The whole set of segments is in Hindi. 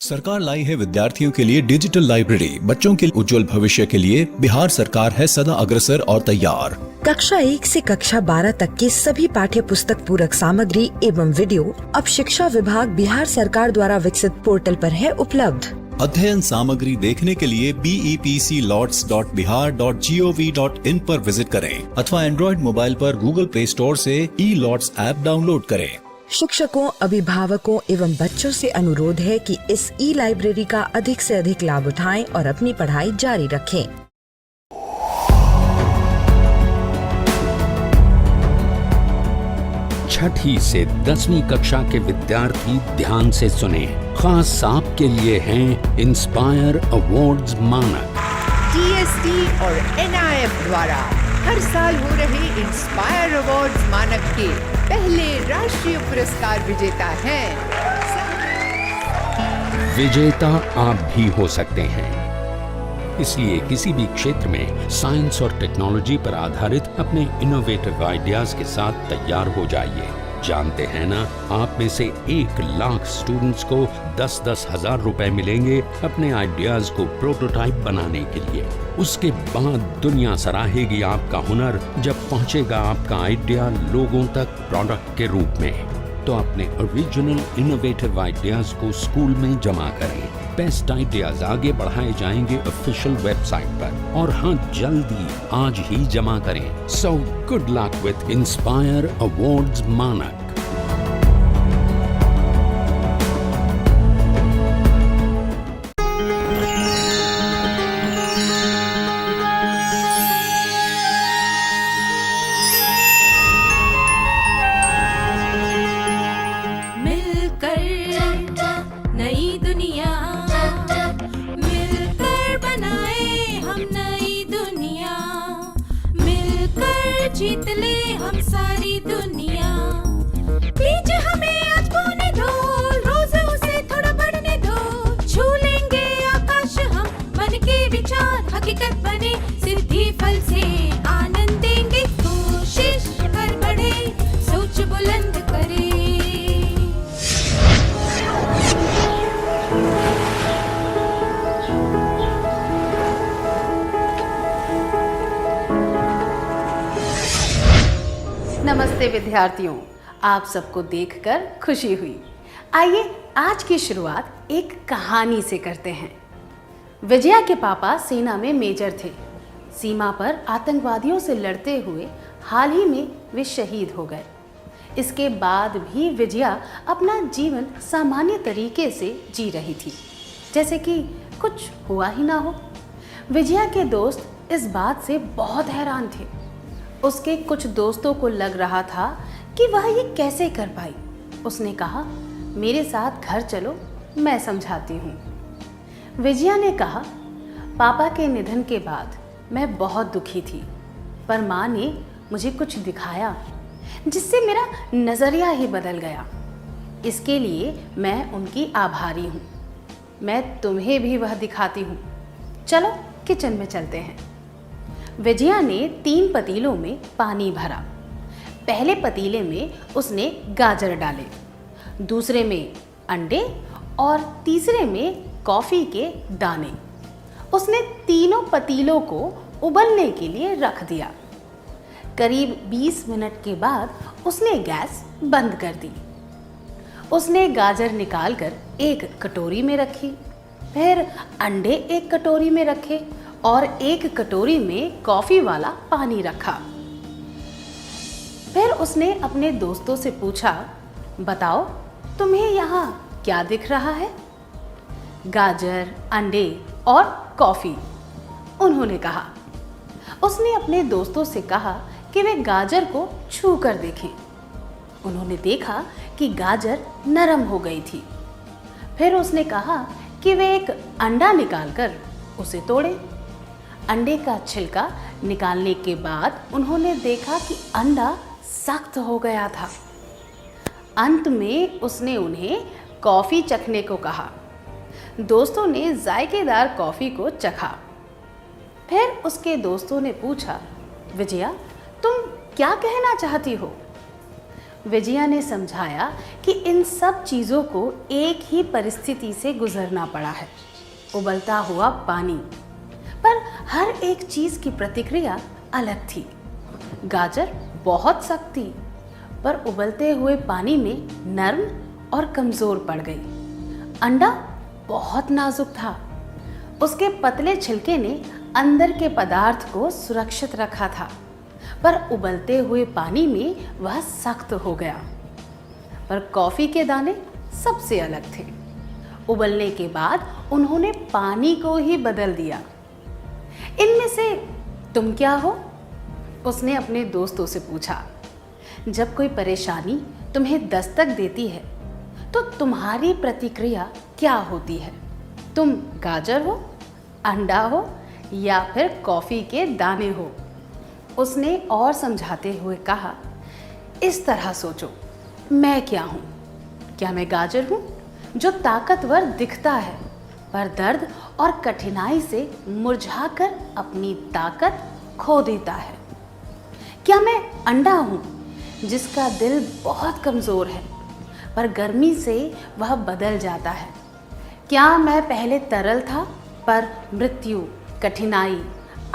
सरकार लाई है विद्यार्थियों के लिए डिजिटल लाइब्रेरी। बच्चों के उज्जवल भविष्य के लिए बिहार सरकार है सदा अग्रसर और तैयार। कक्षा 1 से कक्षा 12 तक की सभी पाठ्य पुस्तक पूरक सामग्री एवं वीडियो अब शिक्षा विभाग बिहार सरकार द्वारा विकसित पोर्टल पर है उपलब्ध। अध्ययन सामग्री देखने के लिए BEPCLots.bihar.gov.in पर विजिट करें अथवा एंड्रॉइड मोबाइल पर गूगल प्ले स्टोर से E-Lots ऐप डाउनलोड करें। शिक्षकों, अभिभावकों एवं बच्चों से अनुरोध है कि इस ई-लाइब्रेरी का अधिक से अधिक लाभ उठाएं और अपनी पढ़ाई जारी रखें। छठी से 10वीं कक्षा के विद्यार्थी ध्यान से सुने। खास आपके लिए हैं इंस्पायर अवार्ड्स मानक। DST और NIF द्वारा हर साल हो रहे इंस्पायर अवार्ड्स मानक के पहले राष्ट्रीय पुरस्कार विजेता हैं। विजेता आप भी हो सकते हैं, इसलिए किसी भी क्षेत्र में साइंस और टेक्नोलॉजी पर आधारित अपने इनोवेटिव आइडियाज के साथ तैयार हो जाइए। जानते हैं ना, आप में से 1 लाख स्टूडेंट्स को 10-10 हजार रुपए मिलेंगे अपने आइडियाज को प्रोटोटाइप बनाने के लिए। उसके बाद दुनिया सराहेगी आपका हुनर जब पहुंचेगा आपका आइडिया लोगों तक प्रोडक्ट के रूप में। तो अपने ओरिजिनल इनोवेटिव आइडियाज को स्कूल में जमा करें। बेस्ट आइडियाज आगे बढ़ाए जाएंगे ऑफिशियल वेबसाइट पर, और हाँ, जल्दी आज ही जमा करें। So good luck with inspire awards मानक। जीत ले हम सारी दुनिया। बीच हमें आज बोने दो, रोज उसे थोड़ा बढ़ने दो। छू लेंगे आकाश हम, मन के विचार हकीकत बने। सिद्धि फल से आनंद देंगे, कोशिश कर बढ़े, सोच बुलंद करे। नमस्ते विद्यार्थियों, आप सबको देखकर खुशी हुई। आइए आज की शुरुआत एक कहानी से करते हैं। विजया के पापा सेना में मेजर थे। सीमा पर आतंकवादियों से लड़ते हुए हाल ही में वे शहीद हो गए। इसके बाद भी विजया अपना जीवन सामान्य तरीके से जी रही थी, जैसे कि कुछ हुआ ही ना हो। विजया के दोस्त इस बात से बहुत हैरान थे। उसके कुछ दोस्तों को लग रहा था कि वह ये कैसे कर पाई। उसने कहा, मेरे साथ घर चलो, मैं समझाती हूँ। विजया ने कहा, पापा के निधन के बाद मैं बहुत दुखी थी, पर माँ ने मुझे कुछ दिखाया जिससे मेरा नज़रिया ही बदल गया। इसके लिए मैं उनकी आभारी हूँ। मैं तुम्हें भी वह दिखाती हूँ। चलो किचन में चलते हैं। विजया ने 3 पतीलों में पानी भरा। पहले पतीले में उसने गाजर डाले, दूसरे में अंडे और तीसरे में कॉफ़ी के दाने। उसने तीनों पतीलों को उबलने के लिए रख दिया। करीब 20 मिनट के बाद उसने गैस बंद कर दी। उसने गाजर निकालकर एक कटोरी में रखी, फिर अंडे एक कटोरी में रखे और एक कटोरी में कॉफ़ी वाला पानी रखा। फिर उसने अपने दोस्तों से पूछा, बताओ तुम्हें यहाँ क्या दिख रहा है? गाजर, अंडे और कॉफ़ी, उन्होंने कहा। उसने अपने दोस्तों से कहा कि वे गाजर को छू कर देखें। उन्होंने देखा कि गाजर नरम हो गई थी। फिर उसने कहा कि वे एक अंडा निकालकर उसे तोड़े। अंडे का छिलका निकालने के बाद उन्होंने देखा कि अंडा सख्त हो गया था। अंत में उसने उन्हें कॉफ़ी चखने को कहा। दोस्तों ने जायकेदार कॉफ़ी को चखा। फिर उसके दोस्तों ने पूछा, विजया तुम क्या कहना चाहती हो? विजया ने समझाया कि इन सब चीज़ों को एक ही परिस्थिति से गुजरना पड़ा है, उबलता हुआ पानी। पर हर एक चीज़ की प्रतिक्रिया अलग थी। गाजर बहुत सख्त थी, पर उबलते हुए पानी में नर्म और कमज़ोर पड़ गई। अंडा बहुत नाजुक था, उसके पतले छिलके ने अंदर के पदार्थ को सुरक्षित रखा था, पर उबलते हुए पानी में वह सख्त हो गया। पर कॉफ़ी के दाने सबसे अलग थे। उबलने के बाद उन्होंने पानी को ही बदल दिया। इनमें से तुम क्या हो? उसने अपने दोस्तों से पूछा। जब कोई परेशानी तुम्हें दस्तक देती है तो तुम्हारी प्रतिक्रिया क्या होती है? तुम गाजर हो, अंडा हो या फिर कॉफ़ी के दाने हो? उसने और समझाते हुए कहा, इस तरह सोचो, मैं क्या हूँ? क्या मैं गाजर हूँ जो ताकतवर दिखता है पर दर्द और कठिनाई से मुरझाकर अपनी ताकत खो देता है? क्या मैं अंडा हूँ जिसका दिल बहुत कमज़ोर है पर गर्मी से वह बदल जाता है? क्या मैं पहले तरल था पर मृत्यु, कठिनाई,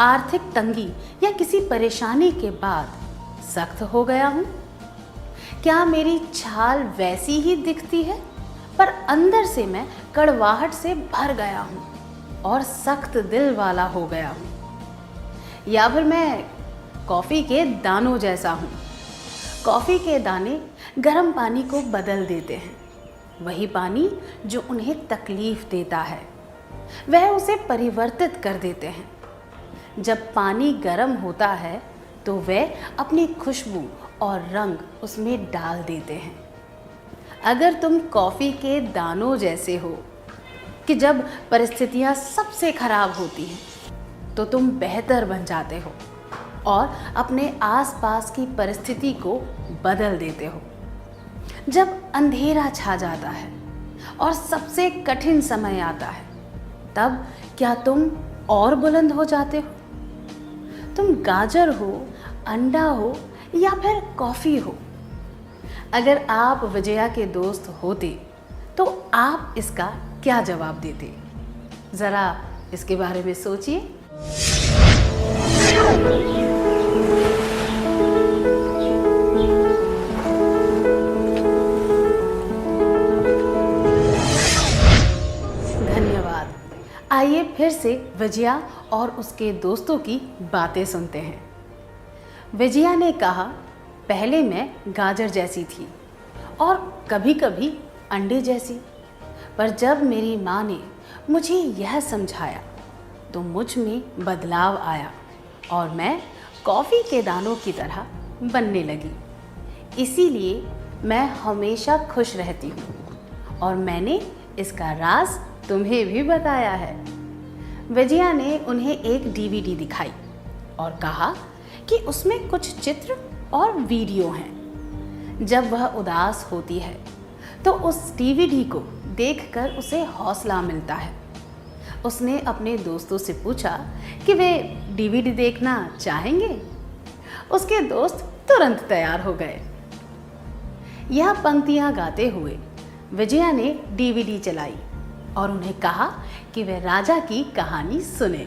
आर्थिक तंगी या किसी परेशानी के बाद सख्त हो गया हूँ? क्या मेरी छाल वैसी ही दिखती है पर अंदर से मैं कड़वाहट से भर गया हूँ और सख्त दिल वाला हो गया हूँ? या फिर मैं कॉफ़ी के दानों जैसा हूँ? कॉफ़ी के दाने गर्म पानी को बदल देते हैं, वही पानी जो उन्हें तकलीफ़ देता है वह उसे परिवर्तित कर देते हैं। जब पानी गर्म होता है तो वह अपनी खुशबू और रंग उसमें डाल देते हैं। अगर तुम कॉफ़ी के दानों जैसे हो कि जब परिस्थितियाँ सबसे ख़राब होती हैं तो तुम बेहतर बन जाते हो और अपने आसपास की परिस्थिति को बदल देते हो। जब अंधेरा छा जाता है और सबसे कठिन समय आता है तब क्या तुम और बुलंद हो जाते हो? तुम गाजर हो, अंडा हो या फिर कॉफ़ी हो? अगर आप विजया के दोस्त होते तो आप इसका क्या जवाब देते? ज़रा इसके बारे में सोचिए। धन्यवाद। आइए फिर से विजया और उसके दोस्तों की बातें सुनते हैं। विजया ने कहा, पहले मैं गाजर जैसी थी और कभी कभी अंडे जैसी, पर जब मेरी माँ ने मुझे यह समझाया तो मुझ में बदलाव आया और मैं कॉफ़ी के दानों की तरह बनने लगी। इसीलिए मैं हमेशा खुश रहती हूँ और मैंने इसका राज तुम्हें भी बताया है। विजया ने उन्हें एक डीवीडी दिखाई और कहा कि उसमें कुछ चित्र और वीडियो हैं। जब वह उदास होती है तो उस डीवीडी को देखकर उसे हौसला मिलता है। उसने अपने दोस्तों से पूछा कि वे डीवीडी देखना चाहेंगे। उसके दोस्त तुरंत तैयार हो गए। यह पंक्तियां गाते हुए विजया ने डीवीडी चलाई और उन्हें कहा कि वे राजा की कहानी सुने।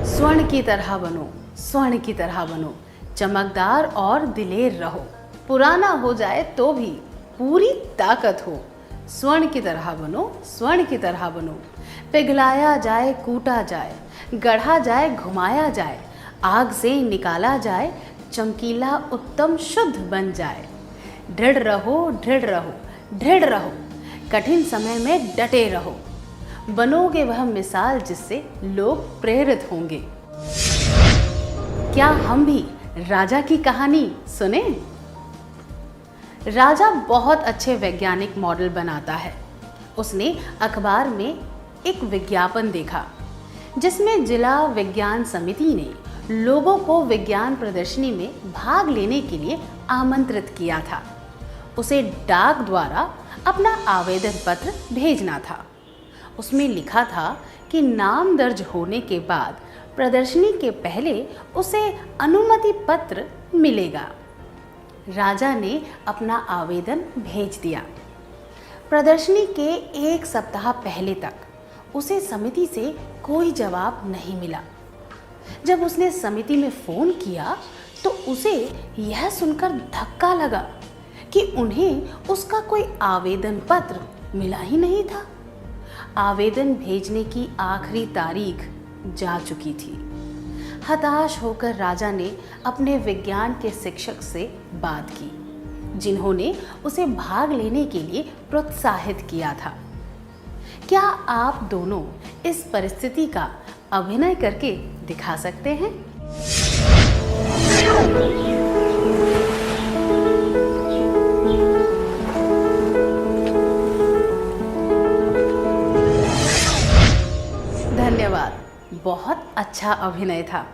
स्वर्ण की तरह बनो, स्वर्ण की तरह बनो, चमकदार और दिलेर रहो, पुराना हो जाए तो भी पूरी ताकत हो। स्वर्ण की तरह बनो, स्वर्ण की तरह बनो, पिघलाया जाए, कूटा जाए, गढ़ा जाए, घुमाया जाए, आग से निकाला जाए, चमकीला उत्तम शुद्ध बन जाए। दृढ़ रहो, दृढ़ रहो, दृढ़ रहो, कठिन समय में डटे रहो, बनोगे वह मिसाल जिससे लोग प्रेरित होंगे। क्या हम भी राजा की कहानी सुने? राजा बहुत अच्छे वैज्ञानिक मॉडल बनाता है। उसने अखबार में एक विज्ञापन देखा जिसमें जिला विज्ञान समिति ने लोगों को विज्ञान प्रदर्शनी में भाग लेने के लिए आमंत्रित किया था। उसे डाक द्वारा अपना आवेदन पत्र भेजना था। उसमें लिखा था कि नाम दर्ज होने के बाद प्रदर्शनी के पहले उसे अनुमति पत्र मिलेगा। राजा ने अपना आवेदन भेज दिया। प्रदर्शनी के एक सप्ताह पहले तक उसे समिति से कोई जवाब नहीं मिला। जब उसने समिति में फ़ोन किया तो उसे यह सुनकर धक्का लगा कि उन्हें उसका कोई आवेदन पत्र मिला ही नहीं था। आवेदन भेजने की आखिरी तारीख जा चुकी थी। हताश होकर राजा ने अपने विज्ञान के शिक्षक से बात की, जिन्होंने उसे भाग लेने के लिए प्रोत्साहित किया था। क्या आप दोनों इस परिस्थिति का अभिनय करके दिखा सकते हैं? धन्यवाद, बहुत अच्छा अभिनय था।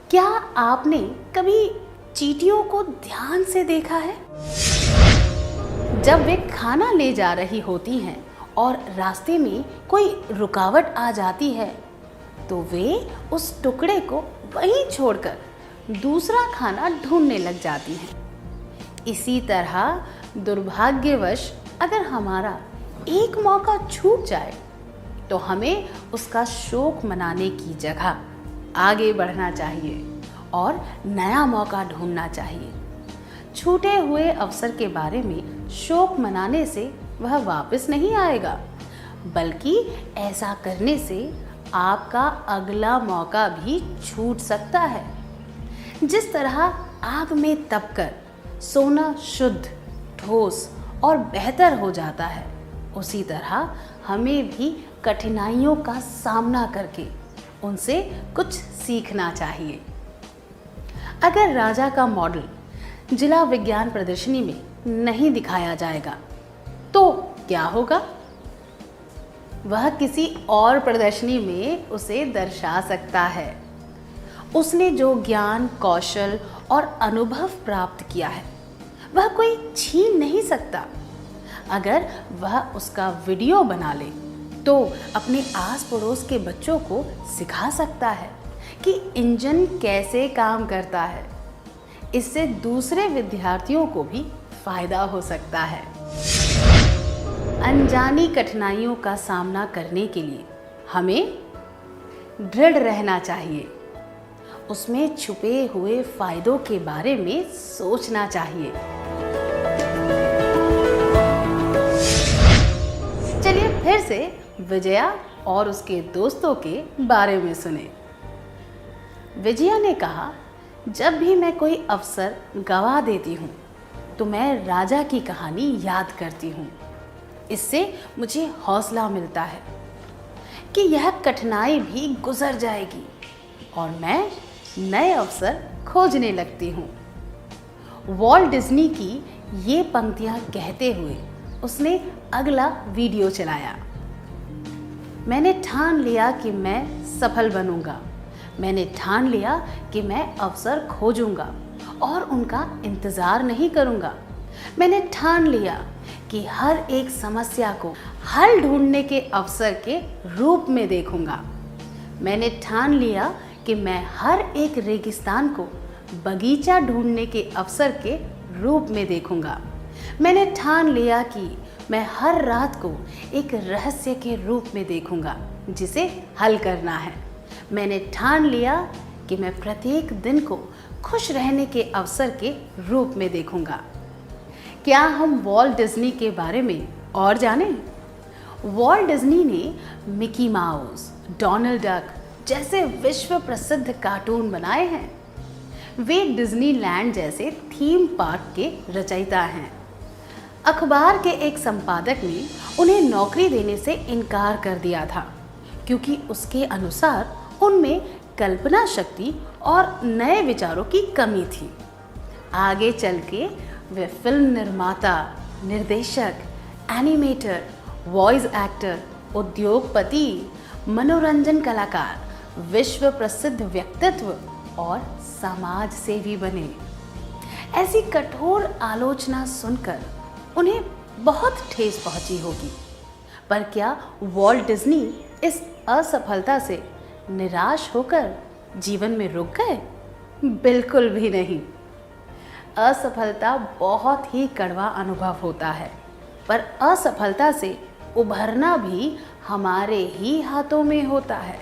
क्या आपने कभी चींटियों को ध्यान से देखा है? जब वे खाना ले जा रही होती हैं और रास्ते में कोई रुकावट आ जाती है तो वे उस टुकड़े को वहीं छोड़कर दूसरा खाना ढूंढने लग जाती हैं। इसी तरह दुर्भाग्यवश अगर हमारा एक मौका छूट जाए तो हमें उसका शोक मनाने की जगह आगे बढ़ना चाहिए और नया मौका ढूंढना चाहिए। छूटे हुए अवसर के बारे में शोक मनाने से वह वापस नहीं आएगा, बल्कि ऐसा करने से आपका अगला मौका भी छूट सकता है। जिस तरह आग में तपकर सोना शुद्ध, ठोस और बेहतर हो जाता है, उसी तरह हमें भी कठिनाइयों का सामना करके उनसे कुछ सीखना चाहिए। अगर राजा का मॉडल जिला विज्ञान प्रदर्शनी में नहीं दिखाया जाएगा तो क्या होगा? वह किसी और प्रदर्शनी में उसे दर्शा सकता है। उसने जो ज्ञान, कौशल और अनुभव प्राप्त किया है वह कोई छीन नहीं सकता। अगर वह उसका वीडियो बना ले तो अपने आस पड़ोस के बच्चों को सिखा सकता है कि इंजन कैसे काम करता है। इससे दूसरे विद्यार्थियों को भी फायदा हो सकता है। अनजानी कठिनाइयों का सामना करने के लिए हमें दृढ़ रहना चाहिए। उसमें छुपे हुए फायदों के बारे में सोचना चाहिए। चलिए फिर से विजया और उसके दोस्तों के बारे में सुने। विजया ने कहा, जब भी मैं कोई अवसर गवा देती हूँ तो मैं राजा की कहानी याद करती हूँ। इससे मुझे हौसला मिलता है कि यह कठिनाई भी गुजर जाएगी और मैं नए अवसर खोजने लगती हूँ। वॉल्ट डिज्नी की ये पंक्तियाँ कहते हुए उसने अगला वीडियो चलाया। मैंने ठान लिया कि मैं सफल बनूंगा। मैंने ठान लिया कि मैं अवसर खोजूंगा और उनका इंतज़ार नहीं करूंगा। मैंने ठान लिया कि हर एक समस्या को हल ढूंढने के अवसर के रूप में देखूंगा। मैंने ठान लिया कि मैं हर एक रेगिस्तान को बगीचा ढूंढने के अवसर के रूप में देखूंगा। मैंने ठान लिया कि मैं हर रात को एक रहस्य के रूप में देखूंगा जिसे हल करना है। मैंने ठान लिया कि मैं प्रत्येक दिन को खुश रहने के अवसर के रूप में देखूंगा। क्या हम वॉल्ट डिज्नी के बारे में और जानें? वॉल्ट डिज्नी ने मिकी माउस, डोनाल्ड डक जैसे विश्व प्रसिद्ध कार्टून बनाए हैं। वे डिज्नीलैंड जैसे थीम पार्क के रचयिता हैं। अखबार के एक संपादक ने उन्हें नौकरी देने से इनकार कर दिया था क्योंकि उसके अनुसार उनमें कल्पना शक्ति और नए विचारों की कमी थी। आगे चल के वे फिल्म निर्माता, निर्देशक, एनिमेटर, वॉइस एक्टर, उद्योगपति, मनोरंजन कलाकार, विश्व प्रसिद्ध व्यक्तित्व और समाज सेवी बने। ऐसी कठोर आलोचना सुनकर उन्हें बहुत ठेस पहुंची होगी, पर क्या वॉल्ट डिज्नी इस असफलता से निराश होकर जीवन में रुक गए? बिल्कुल भी नहीं। असफलता बहुत ही कड़वा अनुभव होता है, पर असफलता से उभरना भी हमारे ही हाथों में होता है।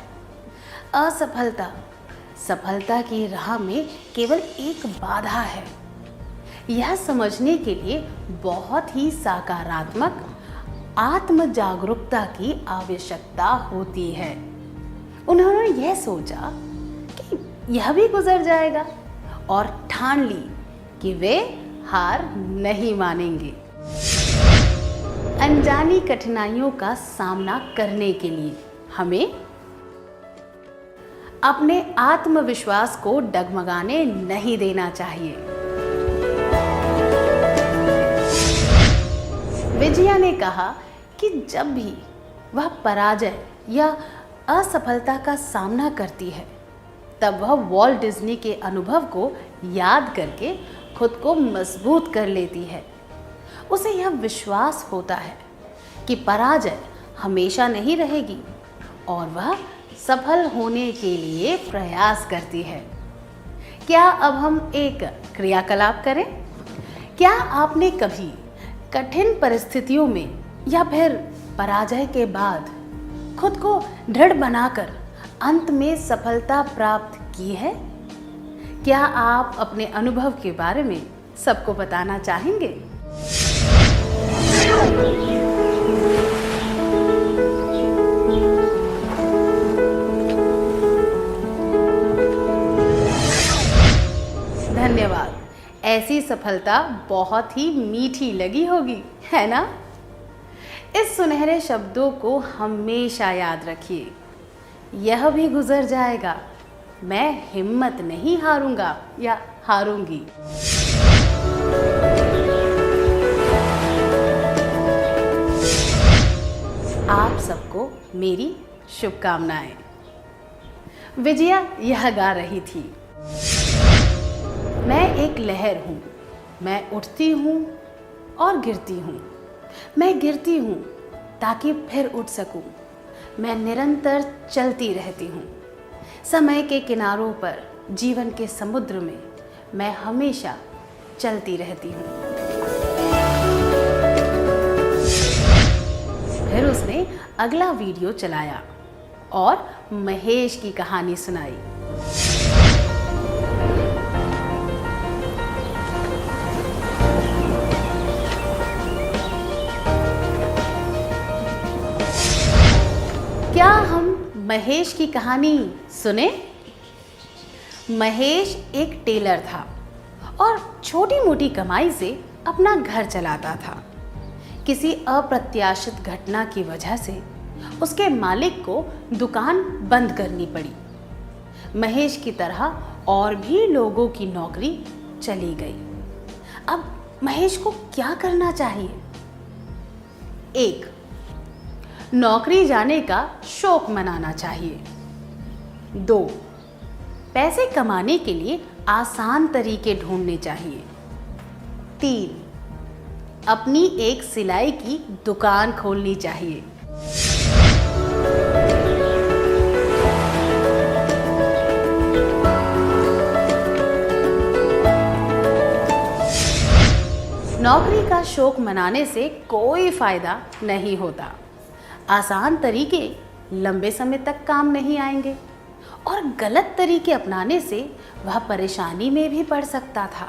असफलता सफलता की राह में केवल एक बाधा है। यह समझने के लिए बहुत ही सकारात्मक आत्म जागरूकता की आवश्यकता होती है। उन्होंने यह सोचा कि यह भी गुजर जाएगा और ठान ली कि वे हार नहीं मानेंगे। अनजानी कठिनाइयों का सामना करने के लिए हमें अपने आत्मविश्वास को डगमगाने नहीं देना चाहिए। विजया ने कहा कि जब भी वह पराजय या असफलता का सामना करती है, तब वह वॉल्ट डिज्नी के अनुभव को याद करके खुद को मजबूत कर लेती है। उसे यह विश्वास होता है कि पराजय हमेशा नहीं रहेगी और वह सफल होने के लिए प्रयास करती है। क्या अब हम एक क्रियाकलाप करें? क्या आपने कभी कठिन परिस्थितियों में या फिर पराजय के बाद खुद को दृढ़ बनाकर अंत में सफलता प्राप्त की है? क्या आप अपने अनुभव के बारे में सबको बताना चाहेंगे? धन्यवाद। ऐसी सफलता बहुत ही मीठी लगी होगी, है ना? इस सुनहरे शब्दों को हमेशा याद रखिए। यह भी गुजर जाएगा। मैं हिम्मत नहीं हारूंगा या हारूंगी। आप सबको मेरी शुभकामनाएं। विजया यह गा रही थी। मैं एक लहर हूँ, मैं उठती हूँ और गिरती हूँ। मैं गिरती हूँ ताकि फिर उठ सकूँ। मैं निरंतर चलती रहती हूँ। समय के किनारों पर, जीवन के समुद्र में मैं हमेशा चलती रहती हूँ। फिर उसने अगला वीडियो चलाया और महेश की कहानी सुनाई। क्या हम महेश की कहानी सुने? महेश एक टेलर था और छोटी मोटी कमाई से अपना घर चलाता था। किसी अप्रत्याशित घटना की वजह से उसके मालिक को दुकान बंद करनी पड़ी। महेश की तरह और भी लोगों की नौकरी चली गई। अब महेश को क्या करना चाहिए? 1. नौकरी जाने का शौक मनाना चाहिए। 2. पैसे कमाने के लिए आसान तरीके ढूंढने चाहिए। 3. अपनी एक सिलाई की दुकान खोलनी चाहिए। 4. नौकरी का शौक मनाने से कोई फायदा नहीं होता। आसान तरीके लंबे समय तक काम नहीं आएंगे और गलत तरीके अपनाने से वह परेशानी में भी पड़ सकता था।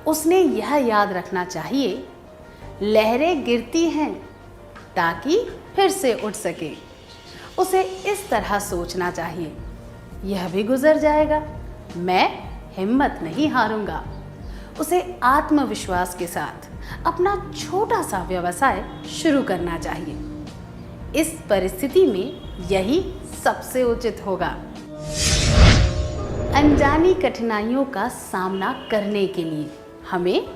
उसने यह याद रखना चाहिए, लहरें गिरती हैं ताकि फिर से उठ सके। उसे इस तरह सोचना चाहिए, यह भी गुजर जाएगा, मैं हिम्मत नहीं हारूंगा। उसे आत्मविश्वास के साथ अपना छोटा सा व्यवसाय शुरू करना चाहिए। इस परिस्थिति में यही सबसे उचित होगा। अनजानी कठिनाइयों का सामना करने के लिए हमें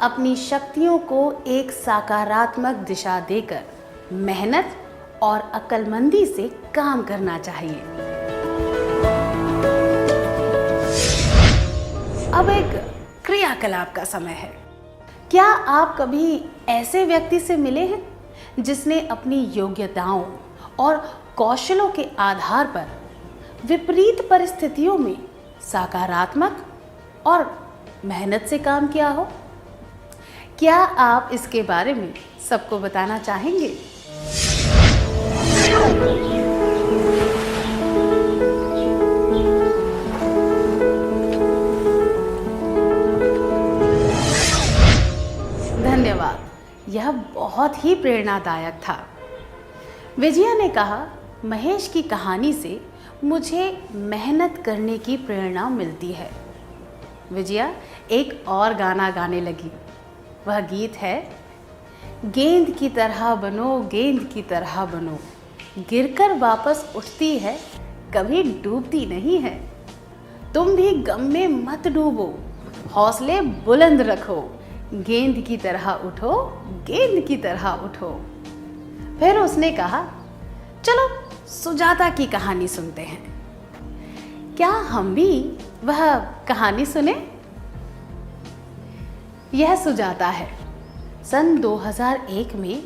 अपनी शक्तियों को एक सकारात्मक दिशा देकर मेहनत और अक्लमंदी से काम करना चाहिए। अब एक क्रियाकलाप का समय है। क्या आप कभी ऐसे व्यक्ति से मिले हैं जिसने अपनी योग्यताओं और कौशलों के आधार पर विपरीत परिस्थितियों में सकारात्मक और मेहनत से काम किया हो? क्या आप इसके बारे में सबको बताना चाहेंगे? धन्यवाद, यह बहुत ही प्रेरणादायक था। विजया ने कहा, महेश की कहानी से मुझे मेहनत करने की प्रेरणा मिलती है। विजया एक और गाना गाने लगी। वह गीत है, गेंद की तरह बनो, गेंद की तरह बनो, गिरकर वापस उठती है, कभी डूबती नहीं है। तुम भी गम में मत डूबो, हौसले बुलंद रखो, गेंद की तरह उठो, गेंद की तरह उठो। फिर उसने कहा, चलो सुजाता की कहानी सुनते हैं। क्या हम भी वह कहानी सुने? यह सुजाता है। सन 2001 में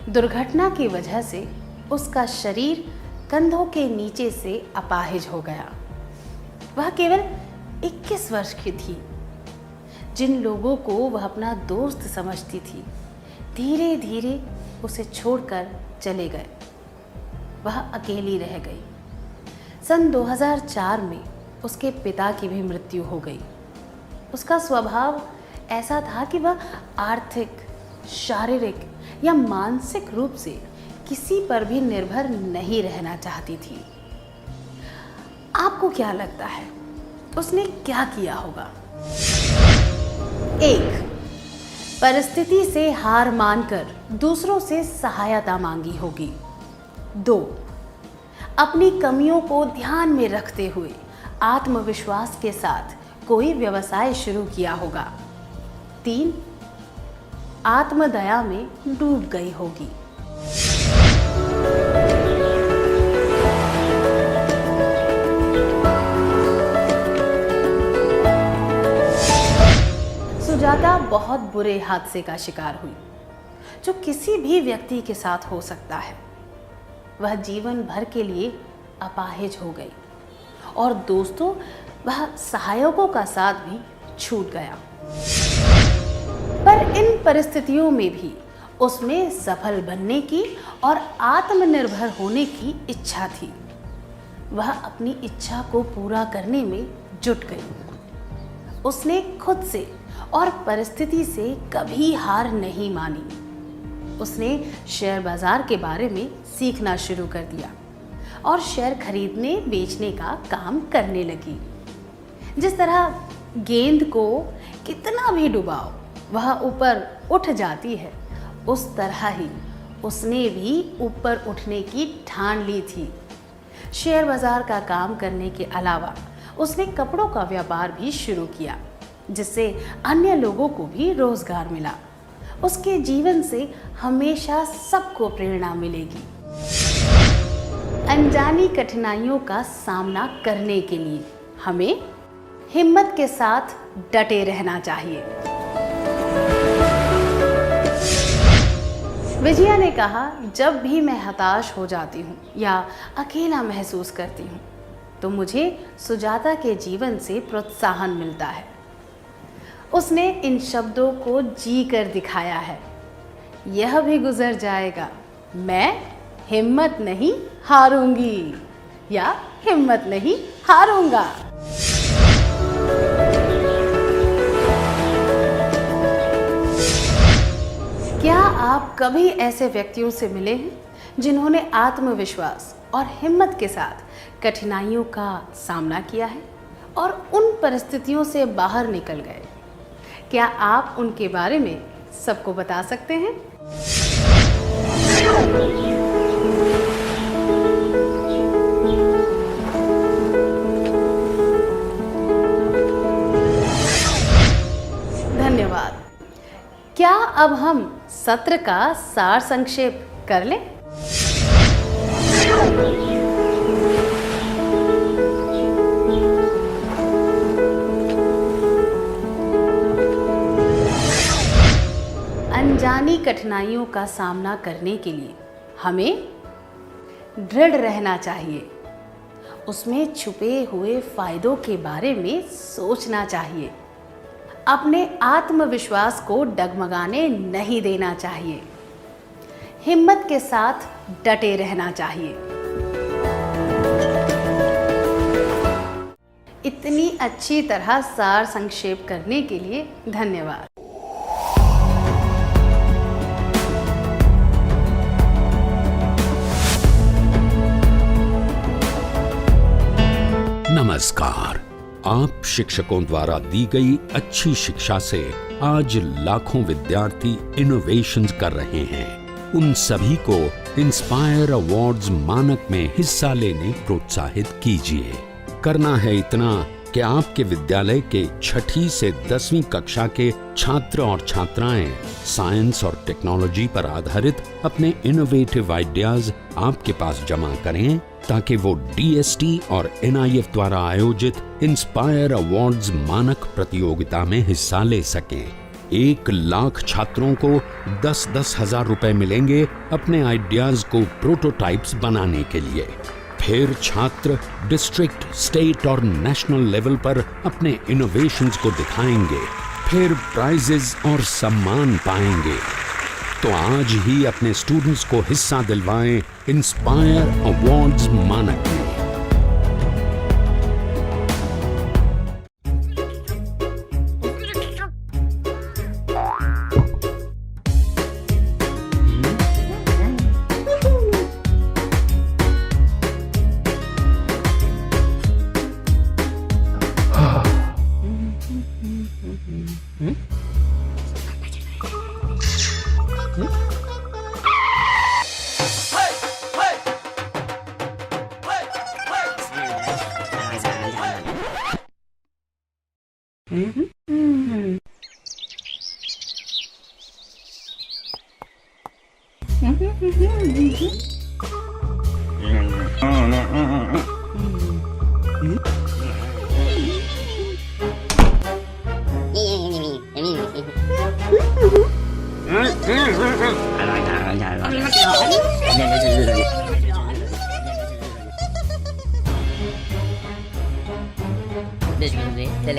दुर्घटना की वजह से उसका शरीर कंधों के नीचे से अपाहिज हो गया। वह केवल 21 वर्ष की थी। जिन लोगों को वह अपना दोस्त समझती थी, धीरे धीरे उसे छोड़कर चले गए। वह अकेली रह गई। सन 2004 में उसके पिता की भी मृत्यु हो गई। उसका स्वभाव ऐसा था कि वह आर्थिक, शारीरिक या मानसिक रूप से किसी पर भी निर्भर नहीं रहना चाहती थी। आपको क्या लगता है उसने क्या किया होगा? 1. परिस्थिति से हार मानकर दूसरों से सहायता मांगी होगी। 2. अपनी कमियों को ध्यान में रखते हुए आत्मविश्वास के साथ कोई व्यवसाय शुरू किया होगा। 3. आत्मदया में डूब गई होगी। सुजाता बहुत बुरे हादसे का शिकार हुई, जो किसी भी व्यक्ति के साथ हो सकता है। वह जीवन भर के लिए अपाहिज हो गई और दोस्तों वह सहायकों का साथ भी छूट गया। पर इन परिस्थितियों में भी उसमें सफल बनने की और आत्मनिर्भर होने की इच्छा थी। वह अपनी इच्छा को पूरा करने में जुट गई। उसने खुद से और परिस्थिति से कभी हार नहीं मानी। उसने शेयर बाजार के बारे में सीखना शुरू कर दिया और शेयर खरीदने बेचने का काम करने लगी। जिस तरह गेंद को कितना भी डुबाओ वह ऊपर उठ जाती है, उस तरह ही उसने भी ऊपर उठने की ठान ली थी। शेयर बाजार का काम करने के अलावा उसने कपड़ों का व्यापार भी शुरू किया, जिससे अन्य लोगों को भी रोजगार मिला। उसके जीवन से हमेशा सबको प्रेरणा मिलेगी। अनजानी कठिनाइयों का सामना करने के लिए हमें हिम्मत के साथ डटे रहना चाहिए। विजया ने कहा, जब भी मैं हताश हो जाती हूँ या अकेला महसूस करती हूँ तो मुझे सुजाता के जीवन से प्रोत्साहन मिलता है। उसने इन शब्दों को जी कर दिखाया है, यह भी गुजर जाएगा, मैं हिम्मत नहीं हारूंगी या हिम्मत नहीं हारूंगा। क्या आप कभी ऐसे व्यक्तियों से मिले हैं जिन्होंने आत्मविश्वास और हिम्मत के साथ कठिनाइयों का सामना किया है और उन परिस्थितियों से बाहर निकल गए? क्या आप उनके बारे में सबको बता सकते हैं? धन्यवाद। क्या अब हम सत्र का सार संक्षेप कर लें? अनजानी कठिनाइयों का सामना करने के लिए हमें दृढ़ रहना चाहिए। उसमें छुपे हुए फायदों के बारे में सोचना चाहिए। अपने आत्मविश्वास को डगमगाने नहीं देना चाहिए। हिम्मत के साथ डटे रहना चाहिए। इतनी अच्छी तरह सार संक्षेप करने के लिए धन्यवाद। नमस्कार। आप शिक्षकों द्वारा दी गई अच्छी शिक्षा से आज लाखों विद्यार्थी इनोवेशंस कर रहे हैं। उन सभी को इंस्पायर अवार्ड्स मानक में हिस्सा लेने प्रोत्साहित कीजिए। करना है इतना कि आपके विद्यालय के 6ठी से 10वीं कक्षा के छात्र और छात्राएं साइंस और टेक्नोलॉजी पर आधारित अपने इनोवेटिव आइडियाज आपके पास जमा करें, ताकि वो DST और NIF द्वारा आयोजित इंस्पायर अवार्ड्स मानक प्रतियोगिता में हिस्सा ले सकें। 1 लाख छात्रों को 10-10 हजार रुपए मिलेंगे अपने आइडियाज को प्रोटोटाइप्स बनाने के लिए। फिर छात्र डिस्ट्रिक्ट, स्टेट और नेशनल लेवल पर अपने इनोवेशंस को दिखाएंगे। फिर प्राइजेस और सम्मान पाएंगे। तो आज ही अपने स्टूडेंट्स को हिस्सा दिलवाएं इंस्पायर अवार्ड्स मानक में।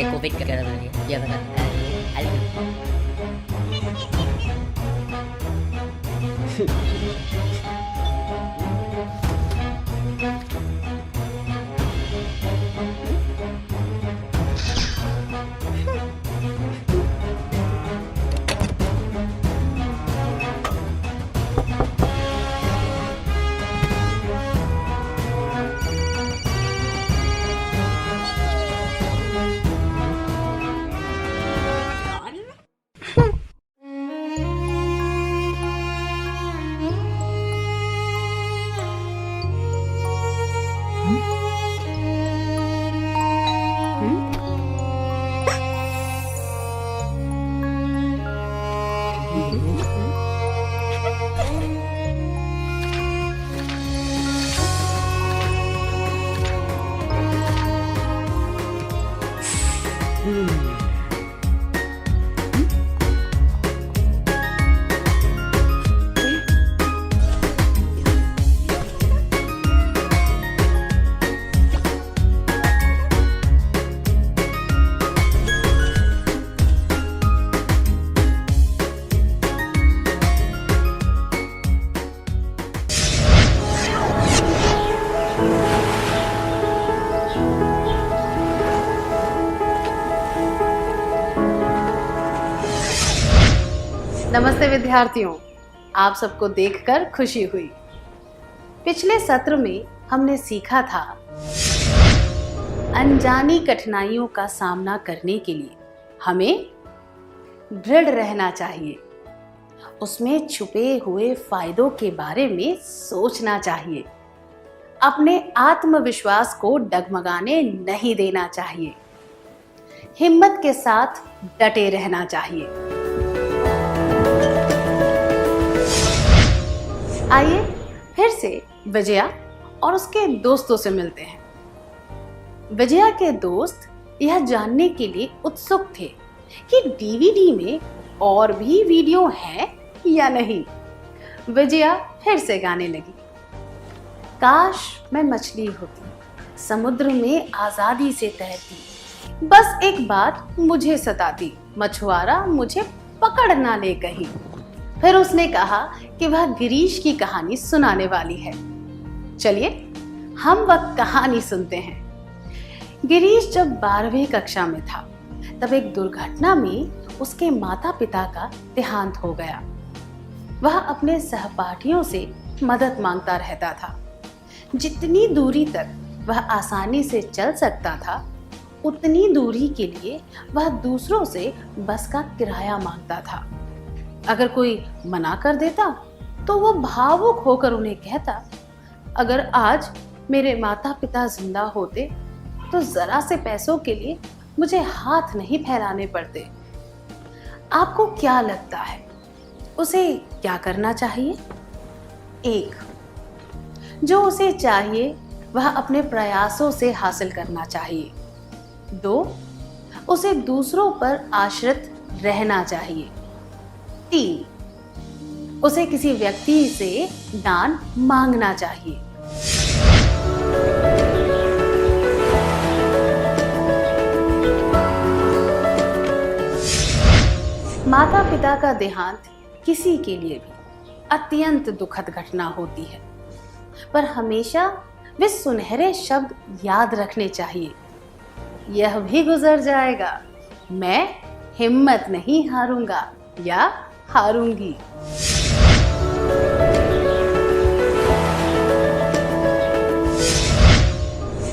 Covid kagak ada dia. Dia kata, नमस्ते विद्यार्थियों, आप सबको देखकर खुशी हुई। पिछले सत्र में हमने सीखा था अनजानी कठिनाइयों का सामना करने के लिए हमें दृढ़ रहना चाहिए, उसमें छुपे हुए फायदों के बारे में सोचना चाहिए, अपने आत्मविश्वास को डगमगाने नहीं देना चाहिए, हिम्मत के साथ डटे रहना चाहिए। आइए फिर से विजया और उसके दोस्तों से मिलते हैं। विजया के दोस्त यह जानने के लिए उत्सुक थे कि डीवीडी में और भी वीडियो हैं या नहीं। विजया फिर से गाने लगी, काश मैं मछली होती, समुद्र में आजादी से तैरती, बस एक बात मुझे सताती, मछुआरा मुझे पकड़ ना ले कहीं। फिर उसने कहा कि वह गिरीश की कहानी सुनाने वाली है। चलिए हम वह कहानी सुनते हैं। गिरीश जब 12वीं कक्षा में था तब एक दुर्घटना में उसके माता पिता का देहांत हो गया। वह अपने सहपाठियों से मदद मांगता रहता था। जितनी दूरी तक वह आसानी से चल सकता था उतनी दूरी के लिए वह दूसरों से बस का किराया मांगता था। अगर कोई मना कर देता तो वो भावुक होकर उन्हें कहता, अगर आज मेरे माता पिता जिंदा होते तो जरा से पैसों के लिए मुझे हाथ नहीं फैलाने पड़ते। आपको क्या लगता है उसे क्या करना चाहिए? 1. जो उसे चाहिए वह अपने प्रयासों से हासिल करना चाहिए। 2. उसे दूसरों पर आश्रित रहना चाहिए। 3. उसे किसी व्यक्ति से दान मांगना चाहिए। माता पिता का देहांत किसी के लिए भी अत्यंत दुखद घटना होती है, पर हमेशा वे सुनहरे शब्द याद रखने चाहिए, यह भी गुजर जाएगा, मैं हिम्मत नहीं हारूंगा या हारूंगी।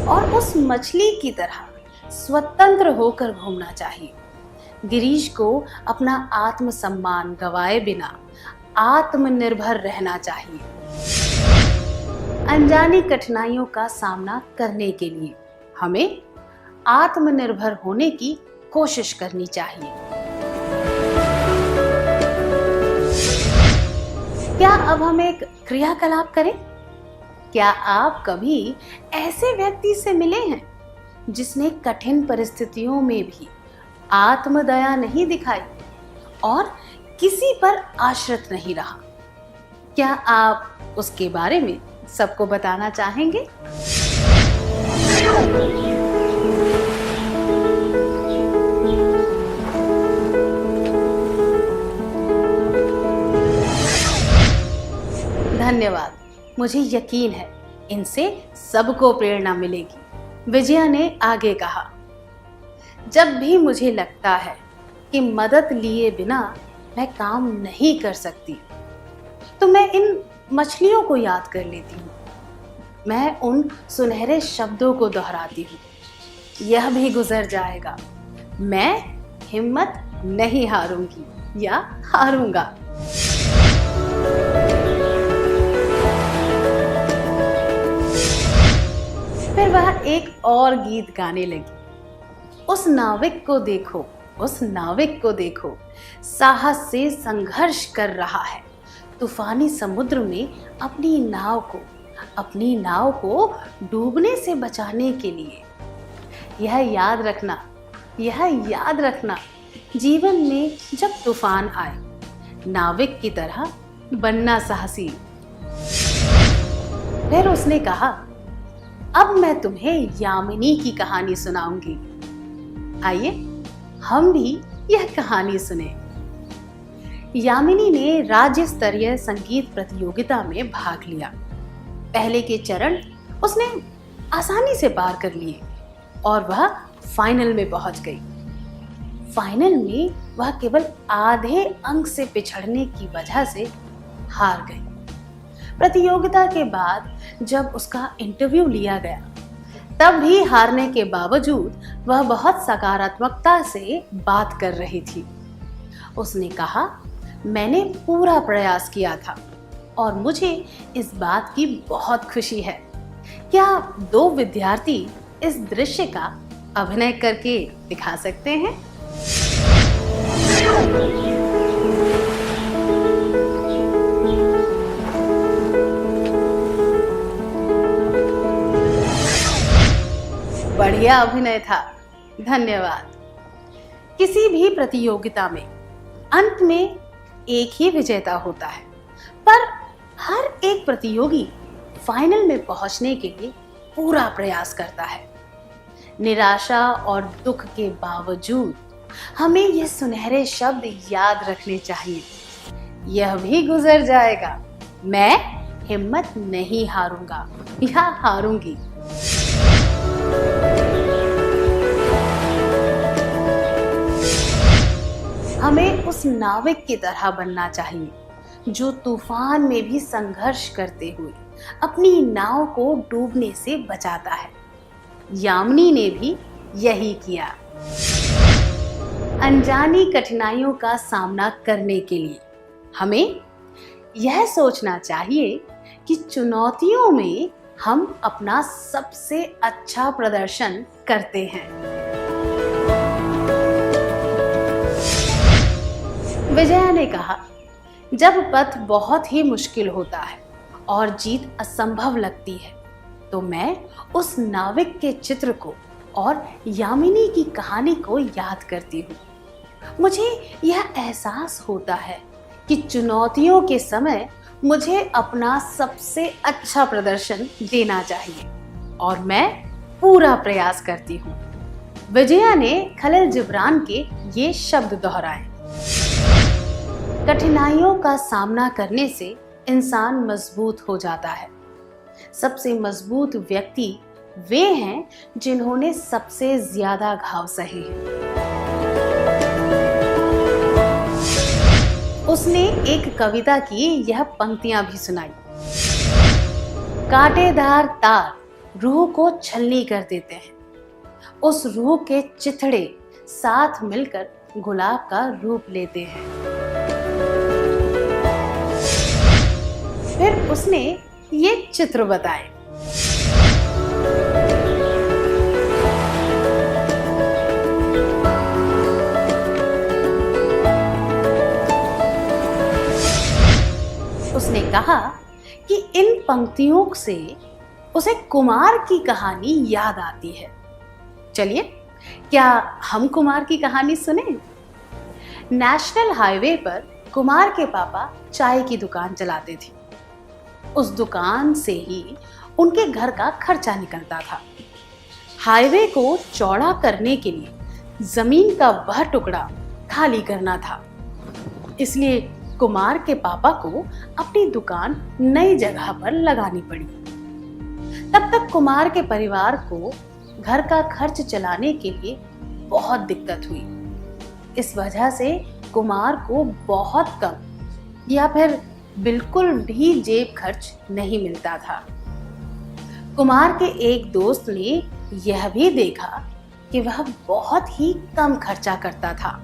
और उस मछली की तरह स्वतंत्र होकर घूमना चाहिए। गिरीश को अपना आत्मसम्मान गवाए बिना आत्मनिर्भर रहना चाहिए। अनजानी कठिनाइयों का सामना करने के लिए हमें आत्मनिर्भर होने की कोशिश करनी चाहिए। क्या अब हम एक क्रियाकलाप करें? क्या आप कभी ऐसे व्यक्ति से मिले हैं जिसने कठिन परिस्थितियों में भी आत्मदया नहीं दिखाई और किसी पर आश्रित नहीं रहा? क्या आप उसके बारे में सबको बताना चाहेंगे? धन्यवाद। मुझे यकीन है इनसे सबको प्रेरणा मिलेगी। विजया ने आगे कहा, जब भी मुझे लगता है कि मदद लिए बिना मैं काम नहीं कर सकती तो मैं इन मछलियों को याद कर लेती हूँ। मैं उन सुनहरे शब्दों को दोहराती हूँ, यह भी गुजर जाएगा, मैं हिम्मत नहीं हारूंगी या हारूंगा। फिर वह एक और गीत गाने लगी। उस नाविक को देखो, उस नाविक को देखो, साहस से संघर्ष कर रहा है तूफानी समुद्र में अपनी नाव को डूबने से बचाने के लिए। यह याद रखना जीवन में जब तूफान आए नाविक की तरह बनना साहसी। फिर उसने कहा, अब मैं तुम्हें यामिनी की कहानी सुनाऊंगी। आइए हम भी यह कहानी सुने। यामिनी ने राज्य स्तरीय संगीत प्रतियोगिता में भाग लिया। पहले के चरण उसने आसानी से पार कर लिए और वह फाइनल में पहुंच गई। फाइनल में वह केवल आधे अंक से पिछड़ने की वजह से हार गई। प्रतियोगिता के बाद जब उसका इंटरव्यू लिया गया तब भी हारने के बावजूद वह बहुत सकारात्मकता से बात कर रही थी। उसने कहा, मैंने पूरा प्रयास किया था और मुझे इस बात की बहुत खुशी है। क्या 2 विद्यार्थी इस दृश्य का अभिनय करके दिखा सकते हैं? बढ़िया अभिनय था, धन्यवाद। किसी भी प्रतियोगिता में अंत में एक ही विजेता होता है, पर हर एक प्रतियोगी फाइनल में पहुंचने के लिए पूरा प्रयास करता है। निराशा और दुख के बावजूद हमें ये सुनहरे शब्द याद रखने चाहिए, यह भी गुजर जाएगा, मैं हिम्मत नहीं हारूंगा या हारूंगी। हमें उस नाविक की तरह बनना चाहिए जो तूफान में भी संघर्ष करते हुए अपनी नाव को डूबने से बचाता है। यामिनी ने भी यही किया। अनजानी कठिनाइयों का सामना करने के लिए हमें यह सोचना चाहिए कि चुनौतियों में हम अपना सबसे अच्छा प्रदर्शन करते हैं। विजया ने कहा, जब पथ बहुत ही मुश्किल होता है और जीत असंभव लगती है तो मैं उस नाविक के चित्र को और यामिनी की कहानी को याद करती हूँ। मुझे यह एहसास होता है कि चुनौतियों के समय मुझे अपना सबसे अच्छा प्रदर्शन देना चाहिए और मैं पूरा प्रयास करती हूँ। विजया ने खलील जिब्रान के ये शब्द दोहराए। कठिनाइयों का सामना करने से इंसान मजबूत हो जाता है। सबसे मजबूत व्यक्ति वे हैं जिन्होंने सबसे ज्यादा घाव सहे हैं। उसने एक कविता की यह पंक्तियां भी सुनाई। कांटेदार तार रूह को छलनी कर देते हैं, उस रूह के चिथड़े साथ मिलकर गुलाब का रूप लेते हैं। फिर उसने ये चित्र बताए। उसने कहा कि इन पंक्तियों से उसे कुमार की कहानी याद आती है। चलिए, क्या हम कुमार की कहानी सुने? नेशनल हाईवे पर कुमार के पापा चाय की दुकान चलाते थे। उस दुकान से ही उनके घर का खर्चा निकलता था। हाईवे को चौड़ा करने के लिए जमीन का वह टुकड़ा खाली करना था, इसलिए कुमार के पापा को अपनी दुकान नई जगह पर लगानी पड़ी। तब तक कुमार के परिवार को घर का खर्च चलाने के लिए बहुत दिक्कत हुई। इस वजह से कुमार को बहुत कम या फिर बिल्कुल भी जेब खर्च नहीं मिलता था। कुमार के एक दोस्त ने यह भी देखा कि वह बहुत ही कम खर्चा करता था।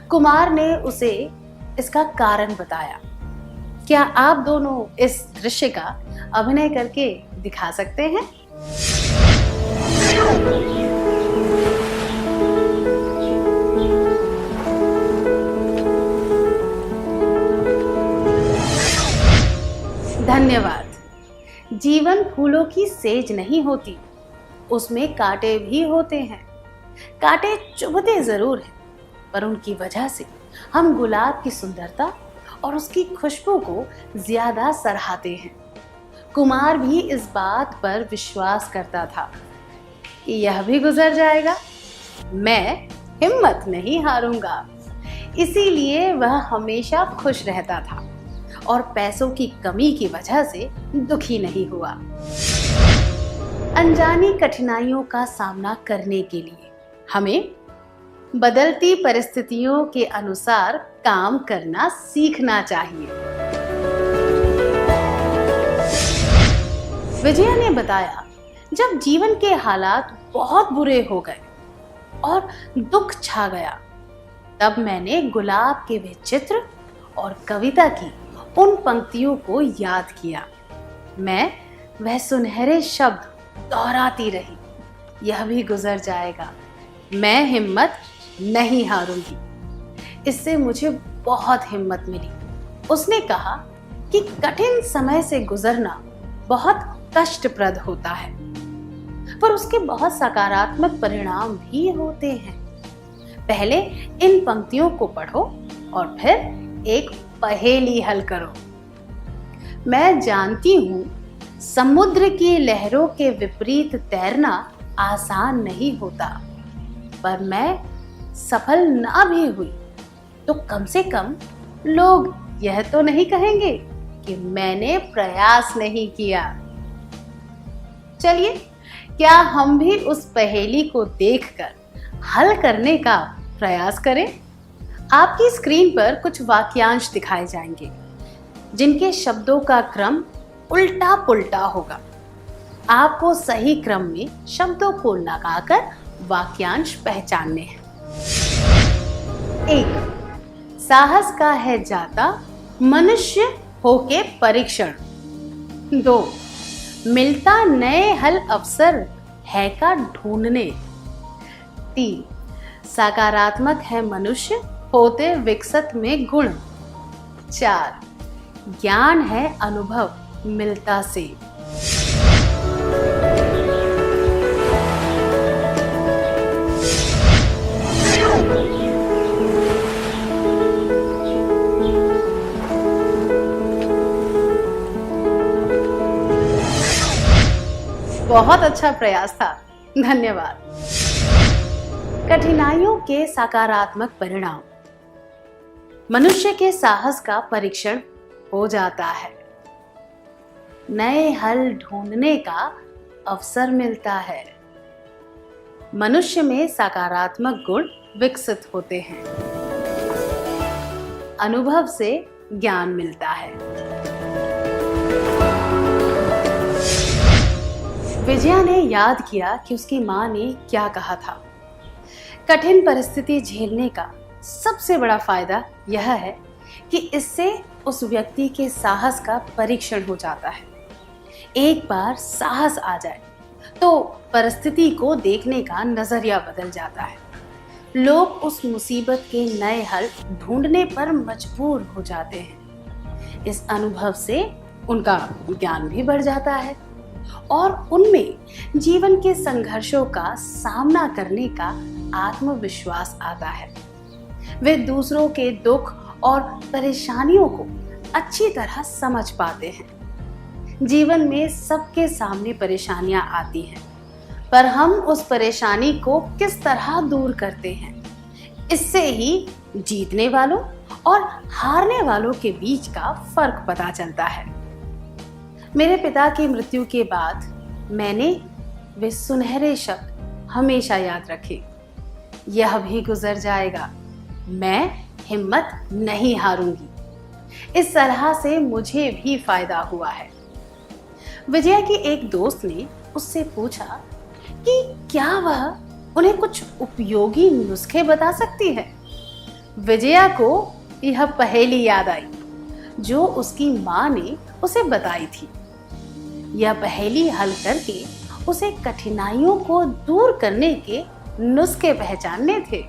कुमार ने उसे इसका कारण बताया। क्या आप दोनों इस दृश्य का अभिनय करके दिखा सकते हैं? धन्यवाद। जीवन फूलों की सेज नहीं होती, उसमें कांटे भी होते हैं। कांटे चुभते जरूर हैं, पर उनकी वजह से हम गुलाब की सुंदरता और उसकी खुशबू को ज्यादा सराहते हैं। कुमार भी इस बात पर विश्वास करता था कि यह भी गुजर जाएगा, मैं हिम्मत नहीं हारूंगा। इसीलिए वह हमेशा खुश रहता था और पैसों की कमी की वजह से दुखी नहीं हुआ। अनजानी कठिनाइयों का सामना करने के लिए हमें बदलती परिस्थितियों के अनुसार काम करना सीखना चाहिए। विजया ने बताया, जब जीवन के हालात बहुत बुरे हो गए और दुख छा गया, तब मैंने गुलाब के वे चित्र और कविता की उन पंक्तियों को याद किया। मैं वह सुनहरे शब्द दोहराती रही, यह भी गुजर जाएगा, मैं हिम्मत नहीं हारूंगी। इससे मुझे बहुत हिम्मत मिली। उसने कहा कि कठिन समय से गुजरना बहुत कष्टप्रद होता है, पर उसके बहुत सकारात्मक परिणाम भी होते हैं। पहले इन पंक्तियों को पढ़ो और फिर एक पहेली हल करो। मैं जानती हूँ समुद्र की लहरों के विपरीत तैरना आसान नहीं होता, पर मैं सफल ना भी हुई तो कम से कम लोग यह तो नहीं कहेंगे कि मैंने प्रयास नहीं किया। चलिए, क्या हम भी उस पहेली को देखकर हल करने का प्रयास करें? आपकी स्क्रीन पर कुछ वाक्यांश दिखाए जाएंगे जिनके शब्दों का क्रम उल्टा पुल्टा होगा। आपको सही क्रम में शब्दों को लगाकर वाक्यांश पहचानने हैं। 1. साहस का है जाता मनुष्य होके परीक्षण। 2. मिलता नए हल अवसर है का ढूंढने। 3. सकारात्मक है मनुष्य होते विकसित में गुण। 4. ज्ञान है अनुभव मिलता से। बहुत अच्छा प्रयास था, धन्यवाद। कठिनाइयों के सकारात्मक परिणाम। मनुष्य के साहस का परीक्षण हो जाता है, नए हल ढूंढने का अवसर मिलता है, मनुष्य में सकारात्मक गुण विकसित होते हैं, अनुभव से ज्ञान मिलता है। विजया ने याद किया कि उसकी माँ ने क्या कहा था। कठिन परिस्थिति झेलने का सबसे बड़ा फायदा यह है कि इससे उस व्यक्ति के साहस का परीक्षण हो जाता है। एक बार साहस आ जाए तो परिस्थिति को देखने का नजरिया बदल जाता है। लोग उस मुसीबत के नए हल ढूंढने पर मजबूर हो जाते हैं। इस अनुभव से उनका ज्ञान भी बढ़ जाता है और उनमें जीवन के संघर्षों का सामना करने का आत्मविश्वास आता है। वे दूसरों के दुख और परेशानियों को अच्छी तरह समझ पाते हैं। जीवन में सबके सामने परेशानियां आती हैं, पर हम उस परेशानी को किस तरह दूर करते हैं, इससे ही जीतने वालों और हारने वालों के बीच का फर्क पता चलता है। मेरे पिता की मृत्यु के बाद मैंने वे सुनहरे शब्द हमेशा याद रखे, यह भी गुजर जाएगा, मैं हिम्मत नहीं हारूंगी। इस तरह से मुझे भी फायदा हुआ है। विजया की एक दोस्त ने उससे पूछा कि क्या वह उन्हें कुछ उपयोगी नुस्खे बता सकती है। विजया को यह पहेली याद आई जो उसकी माँ ने उसे बताई थी। यह पहेली हल करके उसे कठिनाइयों को दूर करने के नुस्खे पहचानने थे।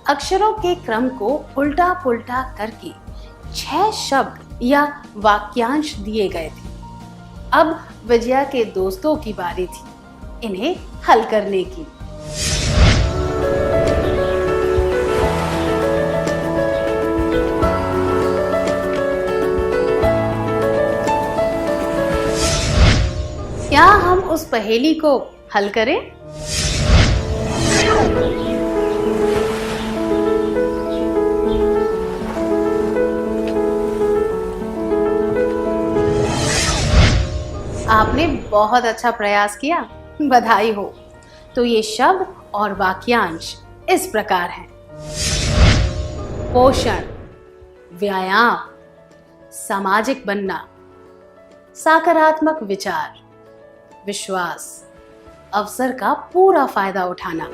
अक्षरों के क्रम को उल्टा पुल्टा करके 6 शब्द या वाक्यांश दिए गए थे। अब विजया के दोस्तों की बारी थी इन्हें हल करने की। क्या हम उस पहेली को हल करें? आपने बहुत अच्छा प्रयास किया, बधाई हो। तो ये शब्द और वाक्यांश इस प्रकार हैं: पोषण, व्यायाम, सामाजिक बनना, सकारात्मक विचार, विश्वास, अवसर का पूरा फायदा उठाना।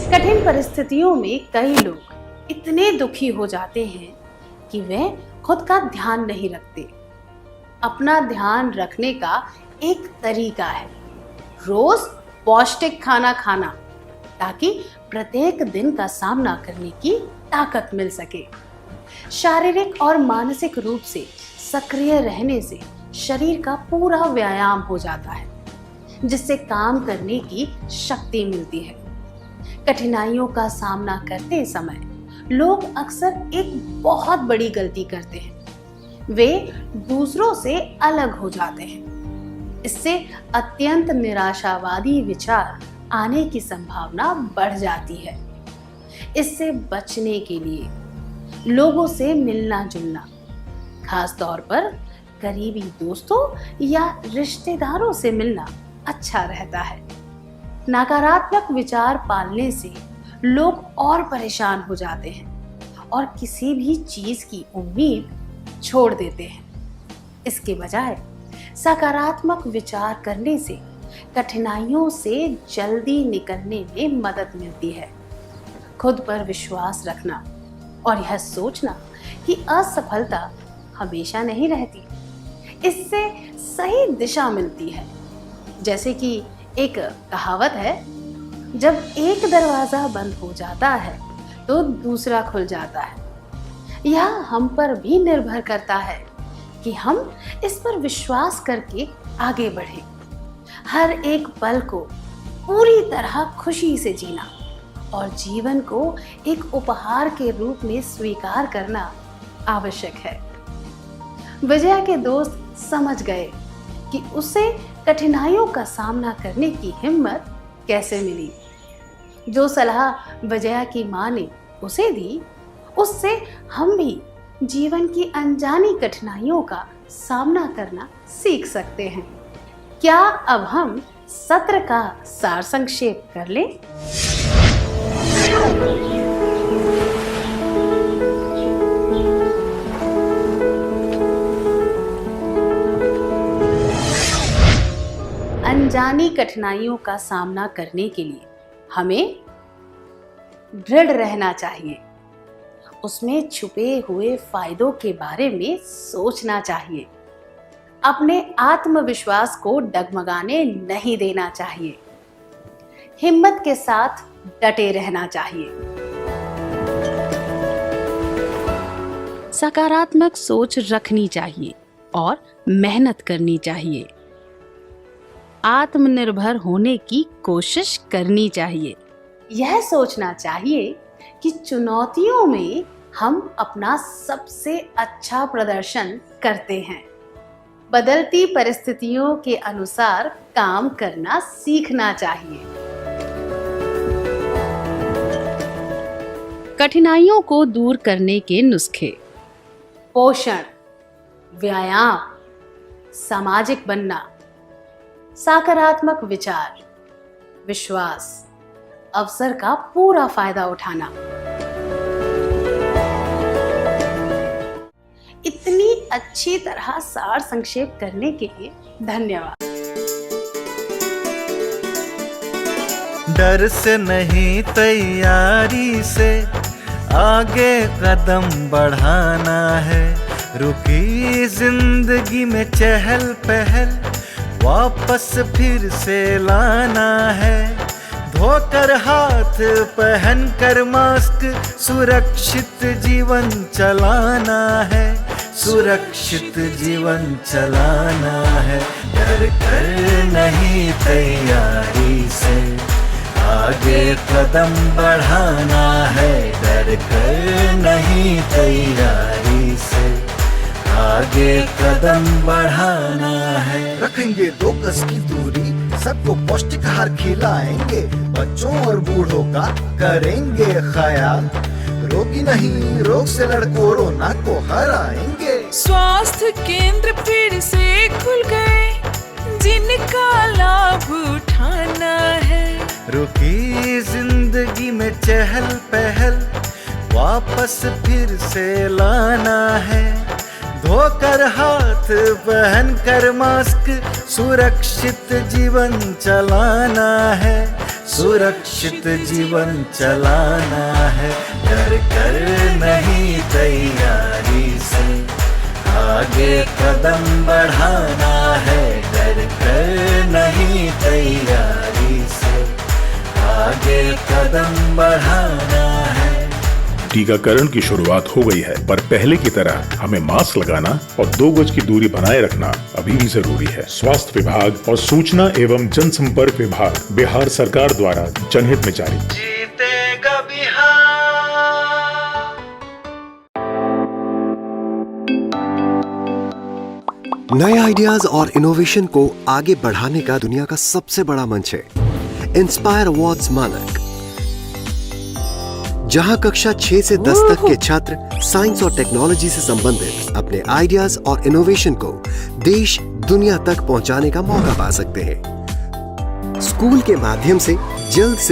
कठिन परिस्थितियों में कई लोग इतने दुखी हो जाते हैं कि वे खुद का ध्यान नहीं रखते। अपना ध्यान रखने का एक तरीका है रोज पौष्टिक खाना खाना, ताकि प्रत्येक दिन का सामना करने की ताकत मिल सके। शारीरिक और मानसिक रूप से सक्रिय रहने से शरीर का पूरा व्यायाम हो जाता है, जिससे काम करने की शक्ति मिलती है। कठिनाइयों का सामना करते समय लोग अक्सर एक बहुत बड़ी गलती करते हैं। वे दूसरों से अलग हो जाते हैं। इससे अत्यंत निराशावादी विचार आने की संभावना बढ़ जाती है। इससे बचने के लिए लोगों से मिलना जुलना, खास तौर पर करीबी दोस्तों या रिश्तेदारों से मिलना अच्छा रहता है। नकारात्मक विचार पालने से लोग और परेशान हो जाते हैं और किसी भी चीज की उम्मीद छोड़ देते हैं। इसके बजाय सकारात्मक विचार करने से कठिनाइयों से जल्दी निकलने में मदद मिलती है। खुद पर विश्वास रखना और यह सोचना कि असफलता हमेशा नहीं रहती, इससे सही दिशा मिलती है। जैसे कि एक कहावत है, जब एक दरवाजा बंद हो जाता है तो दूसरा खुल जाता है। यह हम पर भी निर्भर करता है कि हम इस पर विश्वास करके आगे बढ़ें। हर एक पल को पूरी तरह खुशी से जीना और जीवन को एक उपहार के रूप में स्वीकार करना आवश्यक है। विजया के दोस्त समझ गए कि उसे कठिनाइयों का सामना करने की हिम्मत कैसे मिली। जो सलाह विजया की माँ ने उसे दी, उससे हम भी जीवन की अनजानी कठिनाइयों का सामना करना सीख सकते हैं। क्या अब हम सत्र का सार संक्षेप कर लें? अनजानी कठिनाइयों का सामना करने के लिए हमें दृढ़ रहना चाहिए। उसमें छुपे हुए फायदों के बारे में सोचना चाहिए। अपने आत्मविश्वास को डगमगाने नहीं देना चाहिए। हिम्मत के साथ डटे रहना चाहिए। सकारात्मक सोच रखनी चाहिए और मेहनत करनी चाहिए। आत्मनिर्भर होने की कोशिश करनी चाहिए। यह सोचना चाहिए कि चुनौतियों में हम अपना सबसे अच्छा प्रदर्शन करते हैं। बदलती परिस्थितियों के अनुसार काम करना सीखना चाहिए। कठिनाइयों को दूर करने के नुस्खे: पोषण, व्यायाम, सामाजिक बनना, सकारात्मक विचार, विश्वास, अवसर का पूरा फायदा उठाना। इतनी अच्छी तरह सार संक्षेप करने के लिए धन्यवाद। डर से नहीं, तैयारी से आगे कदम बढ़ाना है। रुकी जिंदगी में चहल पहल वापस फिर से लाना है। धोकर हाथ पहन कर मास्क सुरक्षित जीवन चलाना है। सुरक्षित जीवन चलाना है। डर कर नहीं, तैयारी से आगे कदम बढ़ाना है। डर कर नहीं, तैयारी से आगे कदम बढ़ाना है। रखेंगे 2 गज की दूरी, सबको पौष्टिक आहार खिलाएंगे, बच्चों और बूढ़ों का करेंगे ख्याल। रोगी नहीं, रोग से लड़ कोरोना को हराएंगे। स्वास्थ्य केंद्र फिर से खुल गए, जिनका लाभ उठाना है। रुकी जिंदगी में चहल पहल वापस फिर से लाना है। धोकर हाथ पहन कर मास्क सुरक्षित जीवन चलाना है। सुरक्षित जीवन चलाना है। डर कर नहीं, तैयारी से आगे कदम बढ़ाना है। डर कर नहीं, तैयारी से आगे कदम बढ़ाना है। टीकाकरण की शुरुआत हो गई है, पर पहले की तरह हमें मास्क लगाना और 2 गज की दूरी बनाए रखना अभी भी जरूरी है। स्वास्थ्य विभाग और सूचना एवं जनसंपर्क विभाग बिहार सरकार द्वारा जनहित में जारी। जीतेगा बिहार। नए आइडियाज और इनोवेशन को आगे बढ़ाने का दुनिया का सबसे बड़ा मंच है इंस्पायर अवार्ड्स मानक, जहां कक्षा 6 से 10 तक के छात्र साइंस और टेक्नोलॉजी से संबंधित अपने आइडियाज और इनोवेशन को देश दुनिया तक पहुंचाने का मौका पा सकते हैं। स्कूल के माध्यम से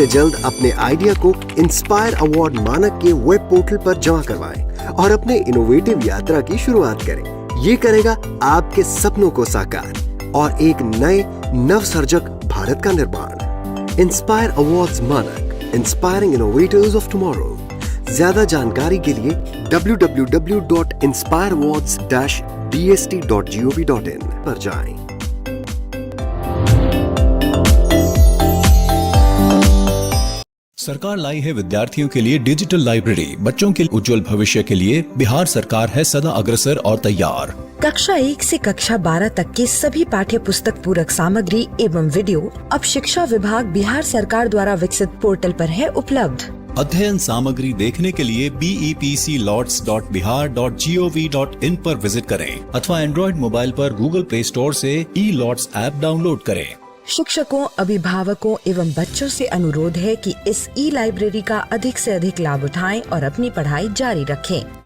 जल्द अपने आइडिया को इंस्पायर अवार्ड मानक के वेब पोर्टल पर जमा करवाएं और अपने इनोवेटिव यात्रा की शुरुआत करें। ये करेगा आपके सपनों को साकार और एक नए नवसर्जक भारत का निर्माण। इंस्पायर अवार्ड्स मानक, इंस्पायरिंग इनोवेटर्स ऑफ टुमारो। ज्यादा जानकारी के लिए www.inspireawards-bst.gov.in पर जाएं। सरकार लाई है विद्यार्थियों के लिए डिजिटल लाइब्रेरी। बच्चों के उज्जवल भविष्य के लिए बिहार सरकार है सदा अग्रसर और तैयार। कक्षा 1 से कक्षा 12 तक के सभी पाठ्य पुस्तक पूरक सामग्री एवं वीडियो अब शिक्षा विभाग बिहार सरकार द्वारा विकसित पोर्टल पर है उपलब्ध। अध्ययन सामग्री देखने के लिए bepclots.bihar.gov.in पर विजिट करें अथवा एंड्रॉइड मोबाइल पर गूगल प्ले स्टोर से ई-लॉट्स ऐप डाउनलोड करें। शिक्षकों, अभिभावकों एवं बच्चों से अनुरोध है कि इस ई लाइब्रेरी का अधिक से अधिक लाभ उठाएं और अपनी पढ़ाई जारी रखें।